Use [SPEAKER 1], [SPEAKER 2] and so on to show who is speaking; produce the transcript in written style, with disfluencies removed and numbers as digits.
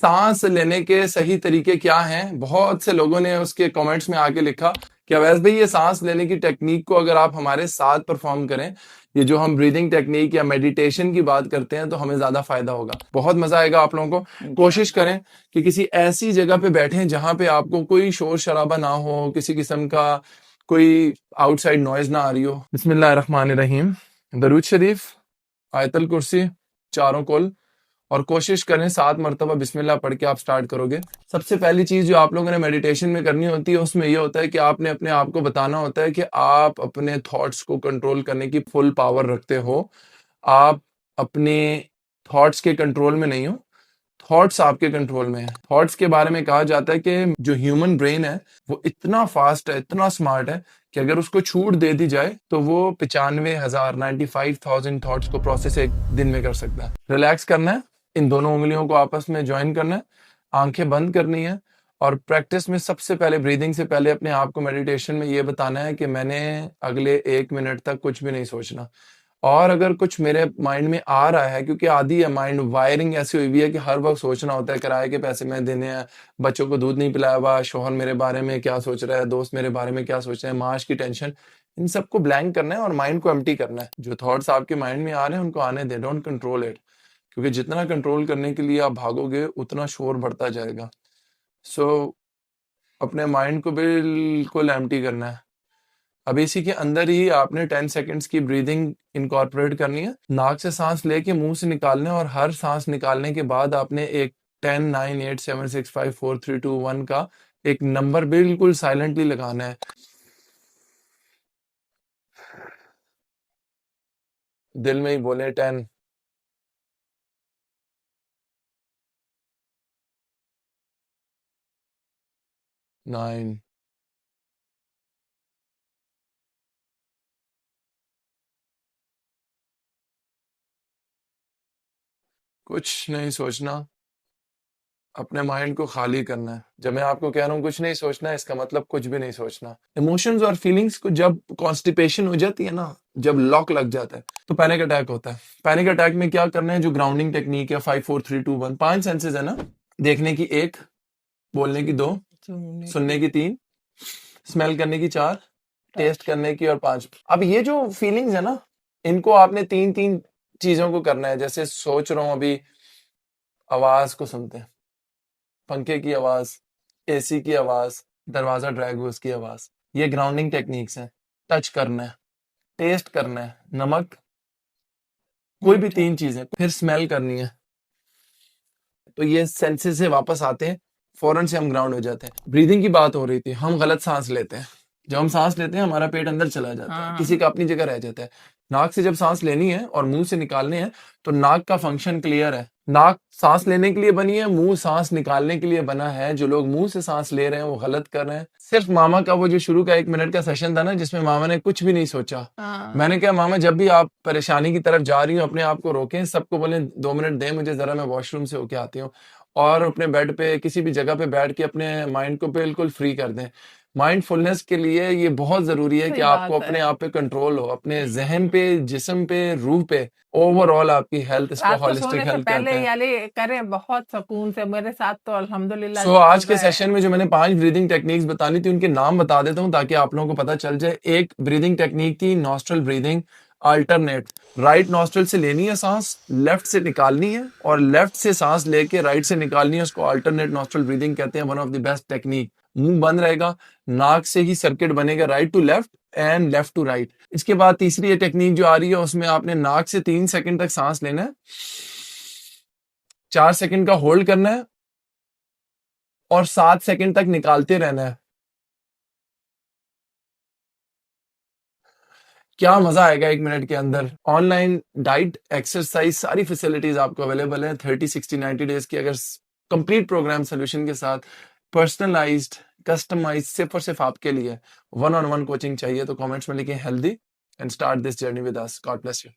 [SPEAKER 1] सांस लेने के सही तरीके क्या हैं? बहुत से लोगों ने उसके कमेंट्स में आके लिखा कि अवैस भाई ये सांस लेने की टेक्निक को अगर आप हमारे साथ परफॉर्म करें, ये जो हम ब्रीदिंग टेक्निक या मेडिटेशन की बात करते हैं, तो हमें ज्यादा फायदा होगा, बहुत मजा आएगा आप लोगों को। कोशिश करें कि किसी ऐसी जगह पे बैठें जहां पे आपको कोई शोर शराबा ना हो, किसी किस्म का कोई आउटसाइड नॉइज ना आ रही हो। बिस्मिल्लाहिर्रहमानिर्रहीम। दरूद शरीफ, आयतल कुर्सी, चारों कुल, और कोशिश करें 7 मरतबा बिस्मिल्लाह पढ़ के आप स्टार्ट करोगे। सबसे पहली चीज जो आप लोगों ने मेडिटेशन में करनी होती है, उसमें ये होता है कि आपने अपने आप को बताना होता है कि आप अपने थॉट्स को कंट्रोल करने की फुल पावर रखते हो। आप अपने थॉट्स के कंट्रोल में नहीं हो, थॉट्स आपके कंट्रोल में है। थॉट्स के बारे में कहा जाता है कि जो ह्यूमन ब्रेन है वो इतना फास्ट है, इतना स्मार्ट है कि अगर उसको छूट दे दी जाए तो वो 95,000 थॉट्स को प्रोसेस एक दिन में कर सकता है। रिलैक्स करना है, इन दोनों उंगलियों को आपस में ज्वाइन करना है, आंखें बंद करनी है, और प्रैक्टिस में सबसे पहले ब्रीदिंग से पहले अपने आप को मेडिटेशन में ये बताना है कि मैंने अगले 1 मिनट तक कुछ भी नहीं सोचना। और अगर कुछ मेरे माइंड में आ रहा है, क्योंकि आधी है माइंड वायरिंग ऐसी हुई हुई है कि हर वक्त सोचना होता है, किराए के पैसे मैं देने हैं, बच्चों को दूध नहीं पिलाया हुआ, शोहर मेरे बारे में क्या सोच रहा है, दोस्त मेरे बारे में क्या सोच रहे हैं, माश की टेंशन, इन सबको ब्लैंक करना है और माइंड को एम्प्टी करना है। जो थॉट्स आपके माइंड में आ रहे हैं उनको आने दें, डोंट कंट्रोल इट, क्योंकि जितना कंट्रोल करने के लिए आप भागोगे उतना शोर बढ़ता जाएगा। सो अपने माइंड को बिल्कुल एम्प्टी करना है। अब इसी के अंदर ही आपने 10 सेकंड्स की ब्रीदिंग इनकॉर्पोरेट करनी है। नाक से सांस लेके मुंह से निकालना है, और हर सांस निकालने के बाद आपने एक 10 9 8 7 6 5 4 3 2 1 का एक नंबर बिल्कुल साइलेंटली लगाना है। दिल में ही बोले 10, 9, कुछ नहीं सोचना, अपने माइंड को खाली करना है। जब मैं आपको कह रहा हूँ कुछ नहीं सोचना है, इसका मतलब कुछ भी नहीं सोचना। इमोशंस और फीलिंग्स को जब कॉन्स्टिपेशन हो जाती है ना, जब लॉक लग जाता है, तो पैनिक अटैक होता है। पैनिक अटैक में क्या करना है, जो ग्राउंडिंग टेक्निक है 5 4 3 2 1, 5 सेंसेस है ना, देखने की 1, बोलने की 2, सुनने की 3, स्मेल करने की 4, टेस्ट करने की और 5। अब ये जो फीलिंग्स है ना, इनको आपने 3 3 चीजों को करना है। जैसे सोच रहा हूं अभी, आवाज को सुनते हैं, पंखे की आवाज, एसी की आवाज, दरवाजा ड्रैग हुआ उसकी आवाज, ये ग्राउंडिंग टेक्निक्स हैं। टच करना है, टेस्ट करना है, नमक, कोई भी 3 चीजें, फिर स्मेल करनी है। तो ये सेंसेस से वापस आते हैं, फौरन से हम ग्राउंड हो जाते हैं। ब्रीदिंग की बात हो रही थी, हम गलत सांस लेते हैं। जब हम सांस लेते हैं हमारा पेट अंदर चला जाता है, किसी का अपनी जगह रह जाता है। नाक से जब सांस लेनी है और मुंह से निकालनी है, तो नाक का फंक्शन क्लियर है। नाक सांस लेने के लिए बनी है, मुंह सांस निकालने के लिए बना है। जो लोग मुंह से सांस ले रहे हैं वो गलत कर रहे हैं। सिर्फ मामा का वो जो शुरू का 1 मिनट का सेशन था ना, जिसमें मामा ने कुछ भी नहीं सोचा, मैंने कहा मामा जब भी आप परेशानी की तरफ जा रही हो अपने आप को रोकें, सबको बोले 2 मिनट दें मुझे जरा, मैं वॉशरूम से होके आती हूँ, और अपने बेड पे किसी भी जगह पे बैठ के अपने माइंड को बिल्कुल फ्री कर दें। माइंडफुलनेस के लिए ये बहुत जरूरी है कि आपको अपने आप पे कंट्रोल हो, अपने जहन पे, जिस्म पे, रूह पे, ओवरऑल आपकी हेल्थ, इसको
[SPEAKER 2] रात को
[SPEAKER 1] होलिस्टिक
[SPEAKER 2] सोने से
[SPEAKER 1] हेल्थ
[SPEAKER 2] पहले
[SPEAKER 1] कहते हैं।
[SPEAKER 2] यानी करें बहुत सुकून से। मेरे साथ तो अल्हम्दुलिल्लाह
[SPEAKER 1] सो
[SPEAKER 2] चल
[SPEAKER 1] आज के
[SPEAKER 2] रहा है।
[SPEAKER 1] सेशन में जो मैंने 5 ब्रीदिंग टेक्निक्स बतानी थी, उनके नाम बता देता हूँ ताकि आप लोगों को पता चल जाए। एक ब्रीदिंग टेक्निक थी nostril breathing alternate. Right nostril से लेनी है सांस, लेफ्ट से निकालनी है, और लेफ्ट से सांस लेके राइट से निकालनी है, उसको अल्टरनेट नॉस्ट्रल ब्रीदिंग कहते हैं। One of the best technique. मुंह बंद रहेगा, नाक से ही सर्किट बनेगा right to left and left to right. इसके बाद तीसरी ये टेक्निक जो आ रही है, उसमें आपने नाक से 3 सेकंड तक सांस लेना है, 4 सेकंड का होल्ड करना है, और 7 सेकंड तक निकालते रहना है। क्या मजा आएगा 1 मिनट के अंदर। ऑनलाइन डाइट, एक्सरसाइज, सारी फैसिलिटीज आपको अवेलेबल है 30 60 90 डेज की। अगर कंप्लीट प्रोग्राम सोल्यूशन के साथ, पर्सनलाइज्ड, कस्टमाइज, सिर्फ और सिर्फ आपके लिए वन ऑन वन कोचिंग चाहिए, तो कमेंट्स में लिखें healthy and start this journey with us. God bless you.